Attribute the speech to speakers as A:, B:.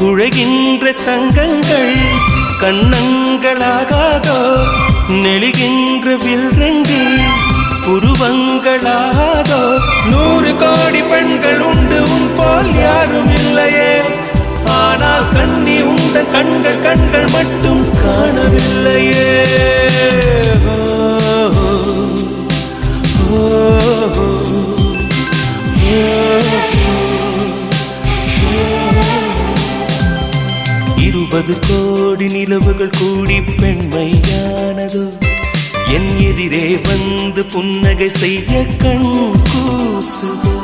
A: குழைகின்ற தங்கங்கள் கண்ணங்களாகாதோ நெளிகின்ற வில்ரங்கில் புருவங்களாகாதோ 100 கோடி பெண்கள் உண்டு உன் போல் யாரும் இல்லையே ஆனால் கண்ணி உண்ட கண்கள் கண்கள் மட்டும் காணவில்லையே இருபது கோடி நிலவுகள் கூடி பெண்மையானதோ என் எதிரே வந்து புன்னகை செய்ய கண் கூசுதோ